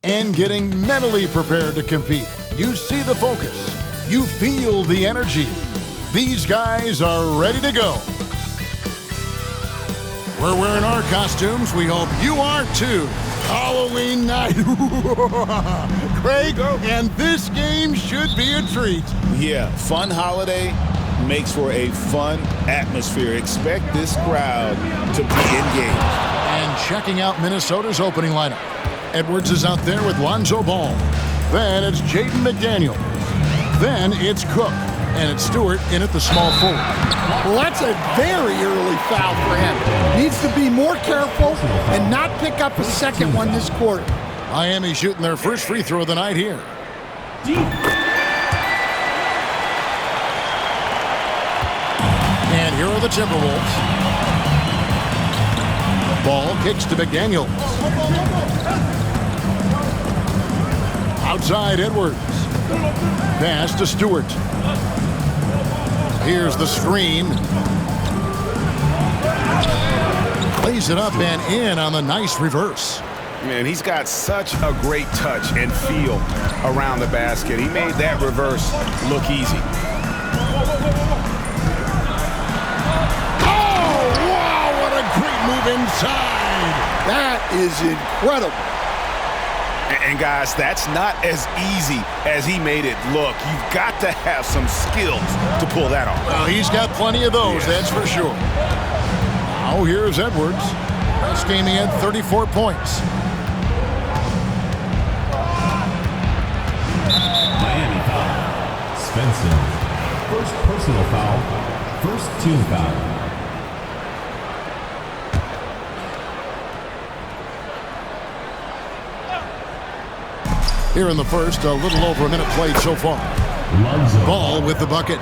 and getting mentally prepared to compete. You see the focus. You feel the energy. These guys are ready to go. We're wearing our costumes. We hope you are too. Halloween night. Craig, and this game should be a treat. Yeah, fun holiday makes for a fun atmosphere. Expect this crowd to be engaged. And checking out Minnesota's opening lineup. Edwards is out there with Lonzo Ball. Then it's Jaden McDaniels. Then it's Cook. And it's Stewart in at the small forward. Well, that's a very early foul for him. Needs to be more careful and not pick up a second one this quarter. Miami shooting their first free throw of the night here. And here are the Timberwolves. Ball kicks to McDaniels. Outside Edwards. Pass to Stewart. Here's the screen. Plays it up and in on the nice reverse. Man, he's got such a great touch and feel around the basket. He made that reverse look easy. Oh, wow, what a great move inside. That is incredible. And guys, that's not as easy as he made it look. You've got to have some skills to pull that off. Well, he's got plenty of those, that's for sure. Now here's Edwards. Last game he had 34 points. Miami foul. Svensson. First personal foul. First team foul. Here in the first, a little over a minute played so far. Ball with the bucket.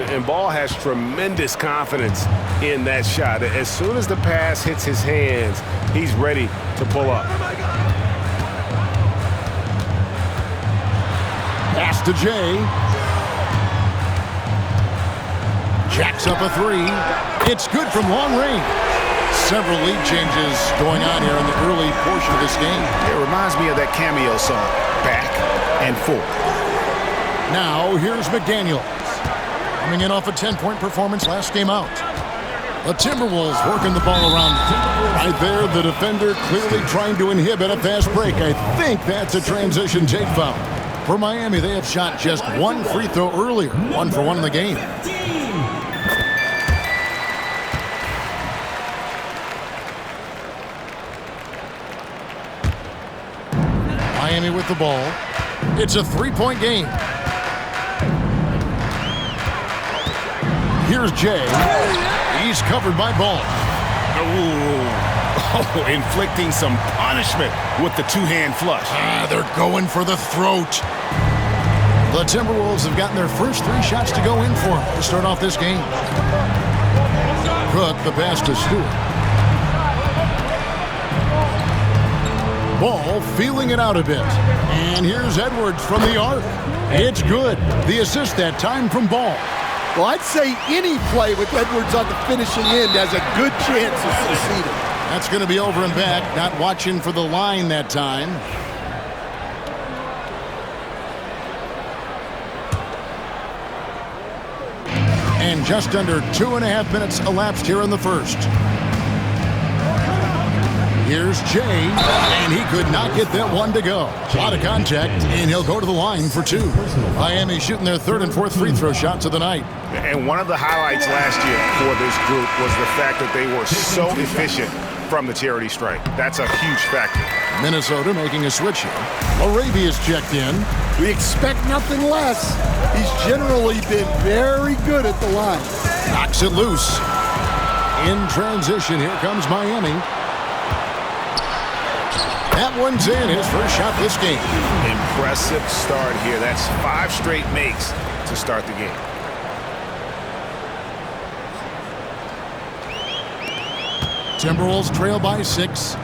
And Ball has tremendous confidence in that shot. As soon as the pass hits his hands, he's ready to pull up. Pass to Jay. Jacks up a three. It's good from long range. Several lead changes going on here in the early portion of this game. It reminds me of that cameo song, Back and Forth. Now here's McDaniels. Coming in off a 10-point performance last game out. The Timberwolves working the ball around. Right there, the defender clearly trying to inhibit a fast break. I think that's a transition take foul. For Miami, they have shot just one free throw earlier. 1 for 1 in the game. Miami with the ball. It's a 3-point game. Here's Jay. He's covered by Ball. Oh, inflicting some punishment with the two-hand flush. They're going for the throat. The Timberwolves have gotten their first 3 shots to go in for them to start off this game. Cook, the pass to Stewart. Ball feeling it out a bit. And here's Edwards from the arc. It's good. The assist that time from Ball. Well, I'd say any play with Edwards on the finishing end has a good chance of succeeding. That's going to be over and back. Not watching for the line that time. And just under 2.5 minutes elapsed here in the first. Here's Jay, and he could not get that one to go. A lot of contact, and he'll go to the line for 2. Miami shooting their 3rd and 4th free throw shots of the night. And one of the highlights last year for this group was the fact that they were so efficient from the charity stripe. That's a huge factor. Minnesota making a switch here. Arabia's checked in. We expect nothing less. He's generally been very good at the line. Knocks it loose. In transition, here comes Miami. That one's in, his first shot this game. Impressive start here. That's 5 straight makes to start the game. Timberwolves trail by 6.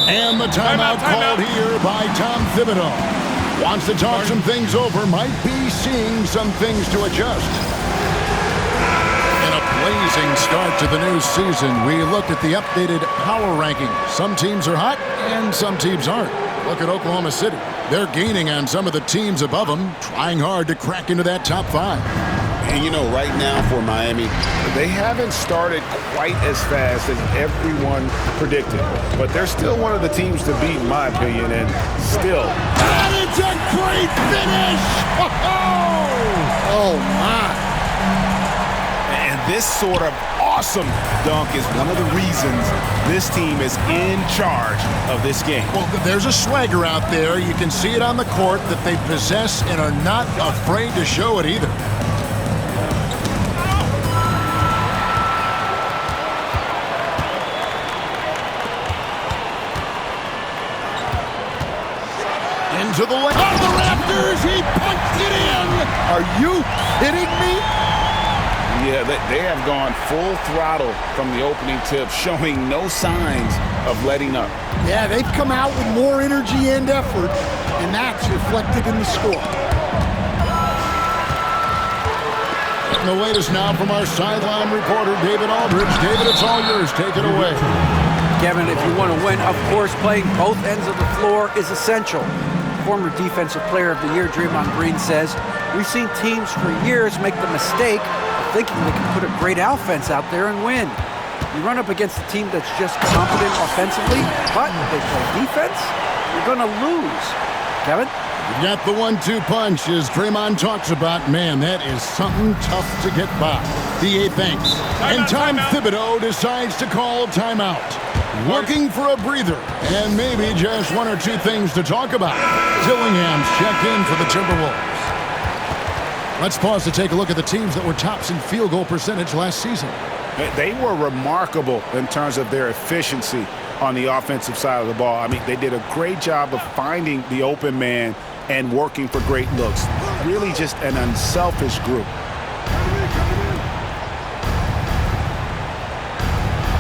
And the timeout called here by Tom Thibodeau. Wants to talk some things over, might be seeing some things to adjust. And a blazing start to the new season. We looked at the updated power ranking. Some teams are hot and some teams aren't. Look at Oklahoma City. They're gaining on some of the teams above them, trying hard to crack into that top 5. And, right now for Miami, They haven't started quite as fast as everyone predicted, but they're still one of the teams to beat, in my opinion, and still. That is a great finish! Oh, my. and this sort of awesome dunk is one of the reasons this team is in charge of this game. Well, there's a swagger out there. You can see it on the court that they possess and are not afraid to show it either. Into the lane. On the Raptors, he punched it in. Are you kidding me? Yeah, they have gone full throttle from the opening tip, showing no signs of letting up. Yeah, they've come out with more energy and effort, and that's reflected in the score. And the latest now from our sideline reporter, David Aldridge. David, it's all yours. Take it away. Kevin, if you want to win, of course, playing both ends of the floor is essential. Former Defensive Player of the Year, Draymond Green, says, we've seen teams for years make the mistake of thinking they can put a great offense out there and win. You run up against a team that's just competent offensively, but they play defense, you're going to lose. Kevin? You got the 1-2 punch, as Draymond talks about. Man, that is something tough to get by. DA thanks. And Tom Thibodeau decides to call timeout. Looking for a breather, and maybe just one or two things to talk about. Dillingham's checked in for the Timberwolves. Let's pause to take a look at the teams that were tops in field goal percentage last season. They were remarkable in terms of their efficiency on the offensive side of the ball. I mean, they did a great job of finding the open man and working for great looks. Really just an unselfish group.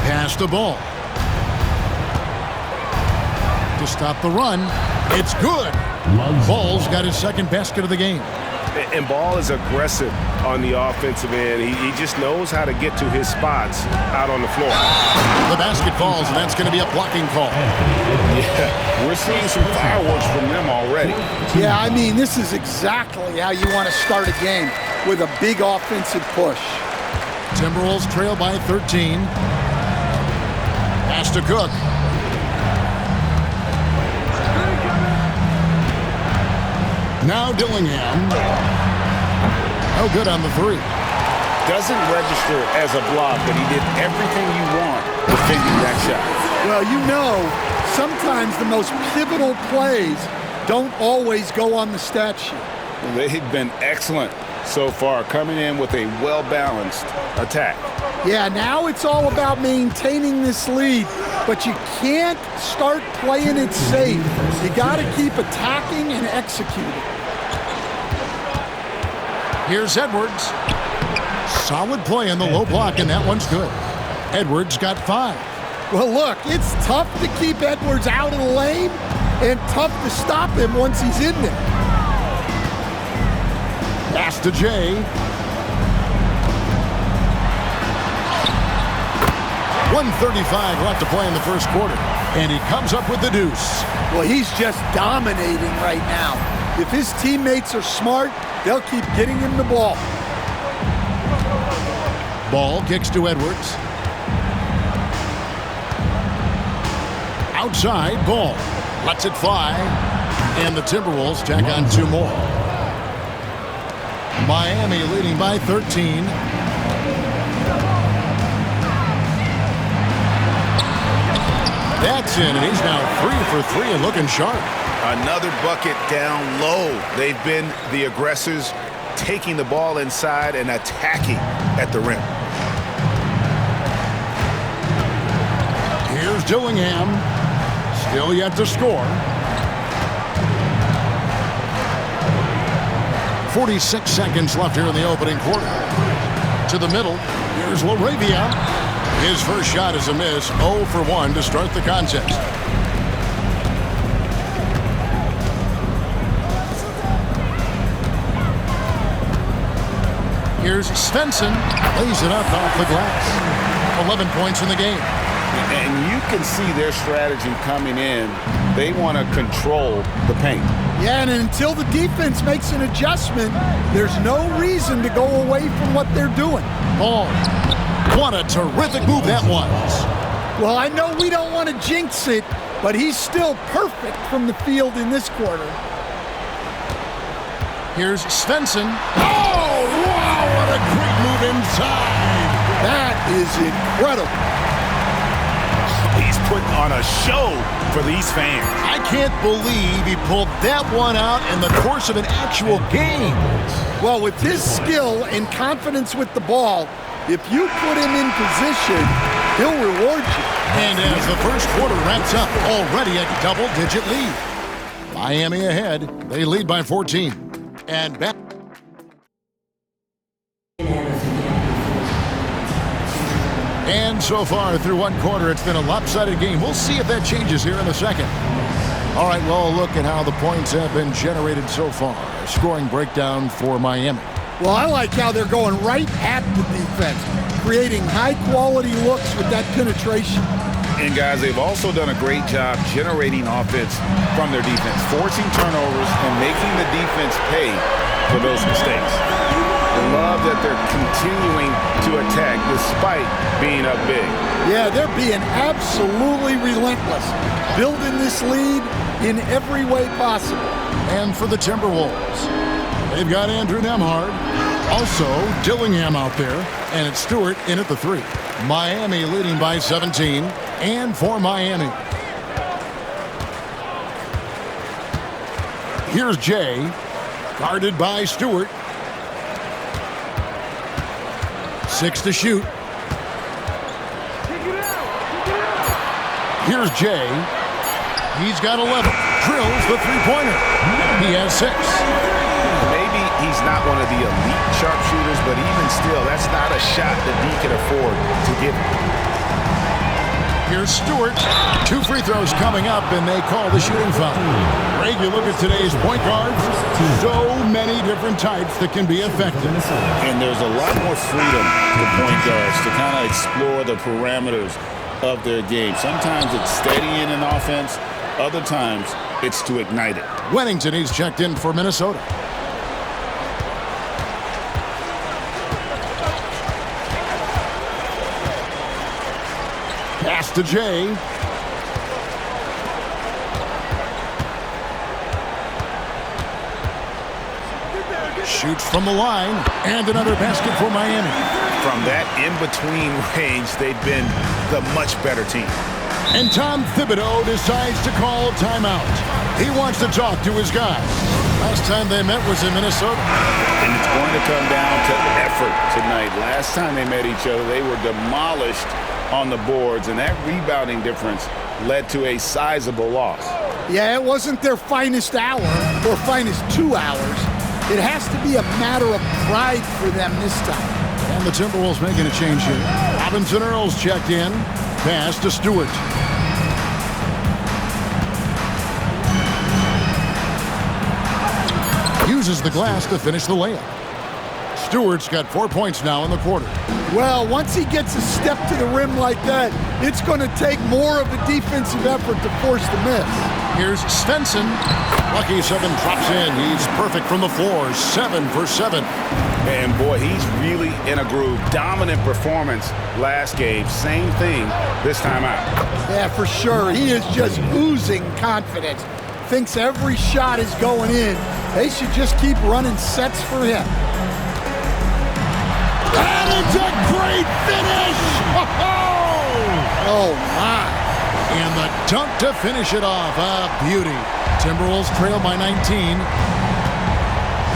Pass the ball. To stop the run. It's good. Ball's got his second basket of the game. And Ball is aggressive on the offensive end. He just knows how to get to his spots out on the floor. The basket falls, and that's going to be a blocking call. Yeah, we're seeing some fireworks from them already. Yeah, I mean, this is exactly how you want to start a game, with a big offensive push. Timberwolves trail by 13. Pass to Cook. Now Dillingham. No good on the 3. Doesn't register as a block, but he did everything you want defending that shot. Well, sometimes the most pivotal plays don't always go on the stat sheet. They've been excellent so far, coming in with a well-balanced attack. Yeah, now it's all about maintaining this lead, but you can't start playing it safe. You got to keep attacking and executing. Here's Edwards. Solid play in the low block, and that one's good. Edwards got 5. Well, look, it's tough to keep Edwards out of the lane and tough to stop him once he's in there. Pass to Jay. 1:35 left to play in the first quarter, and he comes up with the deuce. Well, he's just dominating right now. If his teammates are smart, they'll keep getting him the ball. Ball kicks to Edwards. Outside, Ball lets it fly, and the Timberwolves tack on 2 more. Miami leading by 13. That's in, and he's now 3 for 3 and looking sharp. Another bucket down low. They've been the aggressors, taking the ball inside and attacking at the rim. Here's Dillingham. Still yet to score. 46 seconds left here in the opening quarter. To the middle. Here's LaRavia. His first shot is a miss. 0 for 1 to start the contest. Here's Svensson. Lays it up off the glass. 11 points in the game. And you can see their strategy coming in They want to control the paint. Yeah, and until the defense makes an adjustment, there's no reason to go away from what they're doing. Ball. What a terrific move that was. Well, I know we don't want to jinx it, but he's still perfect from the field in this quarter. Here's Svensson. Oh, wow, what a great move inside. That is incredible. He's putting on a show for these fans. I can't believe he pulled that one out in the course of an actual game. Well, with his skill and confidence with the ball, if you put him in position, he'll reward you. And as the first quarter wraps up, already a double-digit lead. Miami ahead. They lead by 14. And back. And so far through one quarter, it's been a lopsided game. We'll see if that changes here in a second. All right, well, look at how the points have been generated so far. A scoring breakdown for Miami. Well, I like how they're going right at the defense, creating high-quality looks with that penetration. And, guys, they've also done a great job generating offense from their defense, forcing turnovers and making the defense pay for those mistakes. I love that they're continuing to attack despite being up big. Yeah, they're being absolutely relentless, building this lead in every way possible. And for the Timberwolves, they've got Andrew Nembhard. Also, Dillingham out there, and it's Stewart in at the 3. Miami leading by 17, and for Miami. Here's Jay, guarded by Stewart. 6 to shoot. Here's Jay. He's got 11. Drills the three-pointer. He has 6. Maybe he's not one of the elite sharpshooters, but even still, that's not a shot that he can afford to give. Here's Stewart. 2 free throws coming up, and they call the shooting foul. Greg, you look at today's point guards, so many different types that can be effective. And there's a lot more freedom for point guards to kind of explore the parameters of their game. Sometimes it's steadying an offense. Other times, it's to ignite it. Wennington, he's checked in for Minnesota. Pass to Jay. Shoots from the line, and another basket for Miami. From that in-between range, they've been the much better team. And Tom Thibodeau decides to call timeout. He wants to talk to his guys. Last time they met was in Minnesota. And it's going to come down to effort tonight. Last time they met each other, they were demolished on the boards, and that rebounding difference led to a sizable loss. Yeah, it wasn't their finest hour or finest 2 hours. It has to be a matter of pride for them this time. And the Timberwolves making a change here. Robinson Earls checked in. Pass to Stewart. Uses the glass to finish the layup. Stewart's got 4 points now in the quarter. Well, once he gets a step to the rim like that, it's going to take more of a defensive effort to force the miss. Here's Svensson. Lucky 7 drops in. He's perfect from the floor. 7 for 7. And boy, he's really in a groove. Dominant performance last game. Same thing this time out. Yeah, for sure. He is just oozing confidence. Thinks every shot is going in. They should just keep running sets for him. And it's a great finish! Oh, my. And the dunk to finish it off. A beauty. Timberwolves trail by 19.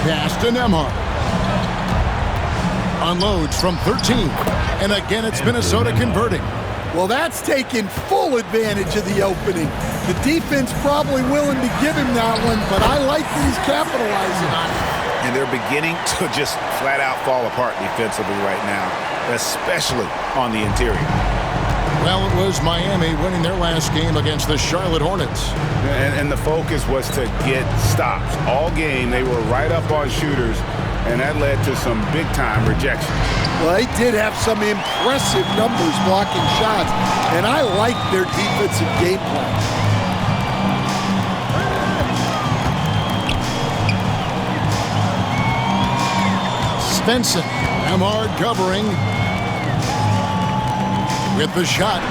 Pass to Nembhard. Unloads from 13. And again, it's Minnesota converting. Well, that's taking full advantage of the opening. The defense probably willing to give him that one, but I like that he's capitalizing on it. And they're beginning to just flat out fall apart defensively right now, especially on the interior. Well, it was Miami winning their last game against the Charlotte Hornets. And the focus was to get stops. All game, they were right up on shooters, and that led to some big-time rejections. Well, they did have some impressive numbers blocking shots, and I like their defensive game plan. Svensson. Nembhard covering with the shot.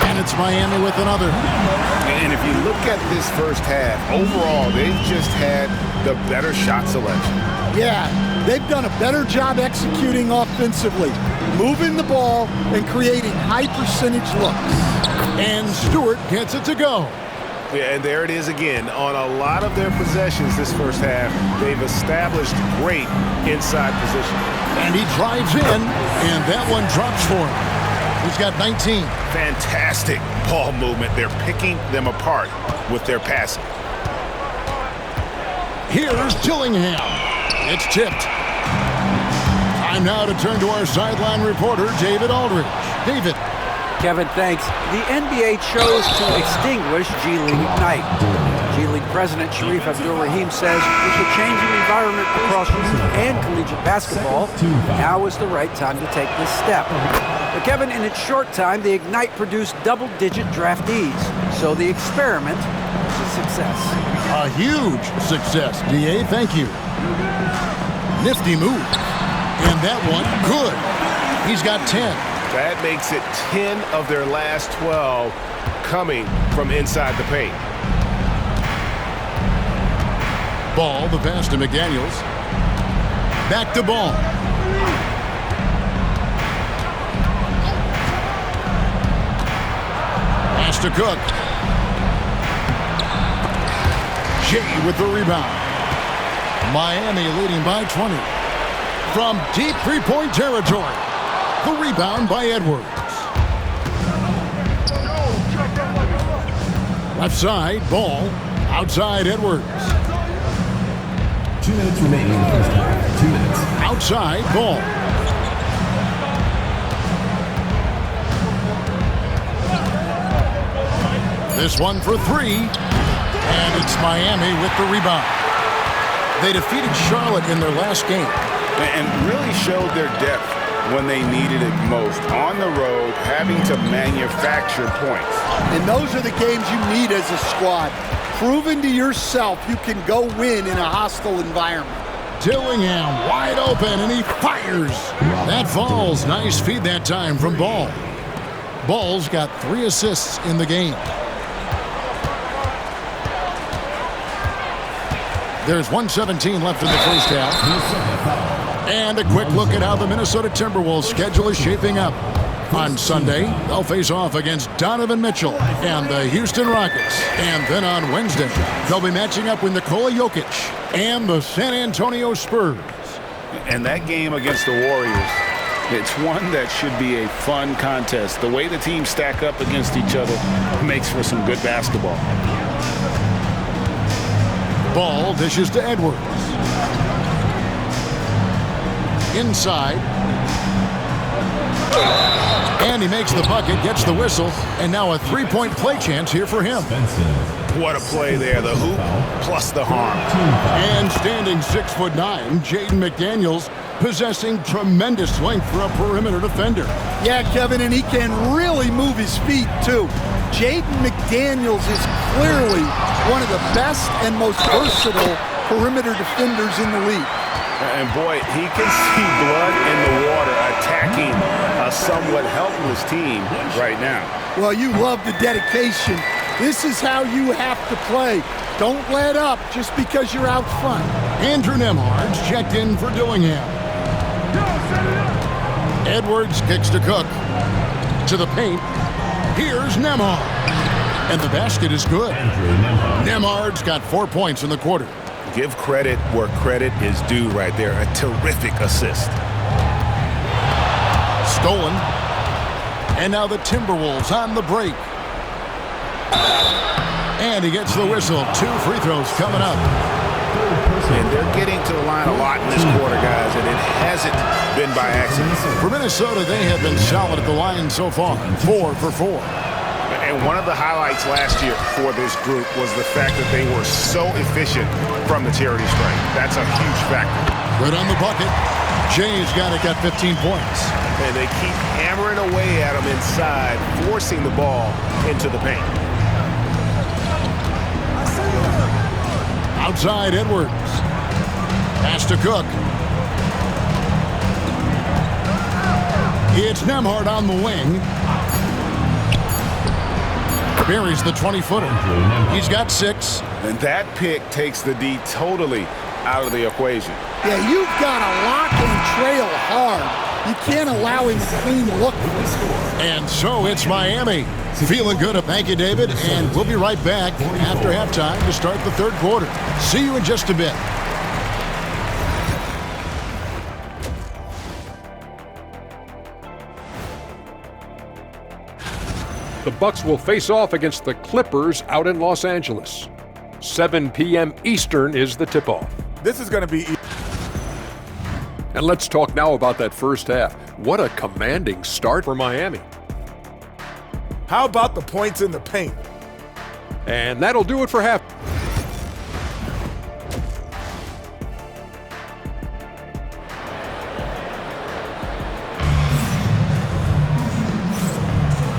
And it's Miami with another. And if you look at this first half, overall, they've just had the better shot selection. Yeah, they've done a better job executing offensively, moving the ball and creating high percentage looks. And Stewart gets it to go. Yeah, and there it is again. On a lot of their possessions this first half, they've established great inside position. And he drives in, and that one drops for him. He's got 19. Fantastic ball movement. They're picking them apart with their passing. Here's Dillingham. It's tipped. Time now to turn to our sideline reporter, David Aldridge. David. Kevin, thanks. The NBA chose to extinguish G League Ignite. G League President Sharif Abdul-Rahim says with the changing environment across youth and collegiate basketball, now is the right time to take this step. But Kevin, in its short time, the Ignite produced double-digit draftees, so the experiment was a success. A huge success, DA. Thank you. Nifty move. And that one, good. He's got 10. That makes it 10 of their last 12 coming from inside the paint. Ball, the pass to McDaniels. Back to Ball. Pass to Cook. Jay with the rebound. Miami leading by 20. From deep three-point territory. The rebound by Edwards. Left side, Ball. Outside, Edwards. 2 minutes remaining in the first half. 2 minutes. Outside, Ball. This one for three. And it's Miami with the rebound. They defeated Charlotte in their last game. And really showed their depth when they needed it most. On the road, having to manufacture points. And those are the games you need as a squad. Proving to yourself you can go win in a hostile environment. Dillingham wide open, and he fires. That falls. Nice feed that time from Ball. Ball's got 3 assists in the game. There's 1:17 left in the first half. And a quick look at how the Minnesota Timberwolves schedule is shaping up. On Sunday, they'll face off against Donovan Mitchell and the Houston Rockets. And then on Wednesday, they'll be matching up with Nikola Jokic and the San Antonio Spurs. And that game against the Warriors, it's one that should be a fun contest. The way the teams stack up against each other makes for some good basketball. Ball dishes to Edwards. Inside. And he makes the bucket, gets the whistle, and now a three-point play chance here for him. What a play there, the hoop plus the harm. And standing 6'9", Jaden McDaniels, possessing tremendous length for a perimeter defender. Yeah, Kevin, and he can really move his feet, too. Jaden McDaniels is clearly one of the best and most versatile perimeter defenders in the league. And boy, he can see blood in the water attacking a somewhat helpless team right now. Well, you love the dedication. This is how you have to play. Don't let up just because you're out front. Andrew Nembhard's checked in for Dillingham. Edwards kicks to Cook. To the paint. Here's Nembhard. And the basket is good. Nembhard's got 4 points in the quarter. Give credit where credit is due right there. A terrific assist. Stolen. And now the Timberwolves on the break. And he gets the whistle. 2 free throws coming up. And they're getting to the line a lot in this quarter, guys, and it hasn't been by accident. For Minnesota, they have been solid at the line so far. 4 for 4. And one of the highlights last year for this group was the fact that they were so efficient from the charity stripe. That's a huge factor. Good on the bucket. Jay's got 15 points. And they keep hammering away at him inside, forcing the ball into the paint. Outside Edwards. Pass to Cook. It's Nembhard on the wing. Buries the 20-footer. He's got 6. And that pick takes the D totally out of the equation. Yeah, you've got to lock and trail hard. You can't allow him a clean look. And so it's Miami. Feeling good. Thank you, David. And we'll be right back after halftime to start the third quarter. See you in just a bit. The Bucks will face off against the Clippers out in Los Angeles. 7 p.m. Eastern is the tip-off. This is going to be... And let's talk now about that first half. What a commanding start for Miami. How about the points in the paint? And that'll do it for half.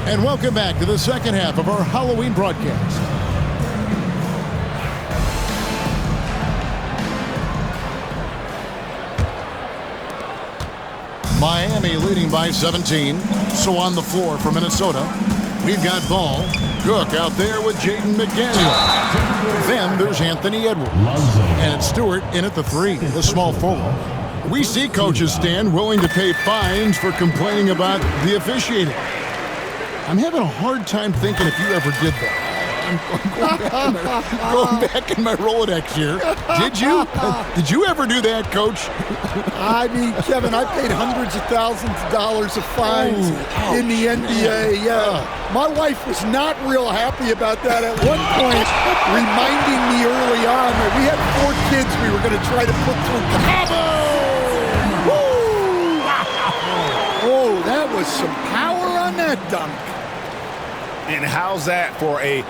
And welcome back to the second half of our Halloween broadcast. Miami leading by 17. So on the floor for Minnesota, we've got Ball. Cook out there with Jaden McDaniel. Then there's Anthony Edwards. And it's Stewart in at the 3, the small forward. We see coaches stand willing to pay fines for complaining about the officiating. I'm having a hard time thinking if you ever did that. I'm going back in my Rolodex here. Did you? Did you ever do that, Coach? I mean, Kevin, I paid hundreds of thousands of dollars of fines in the NBA. Yeah, my wife was not real happy about that at one point, reminding me early on that we had 4 kids we were going to try to put through college. Oh, that was some power on that dunk. And how's that for a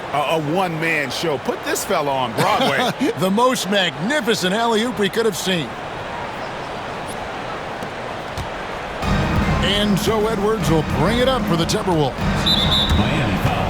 one-man show? Put this fella on Broadway. The most magnificent alley-oop we could have seen. And so Edwards will bring it up for the Timberwolves. Miami foul.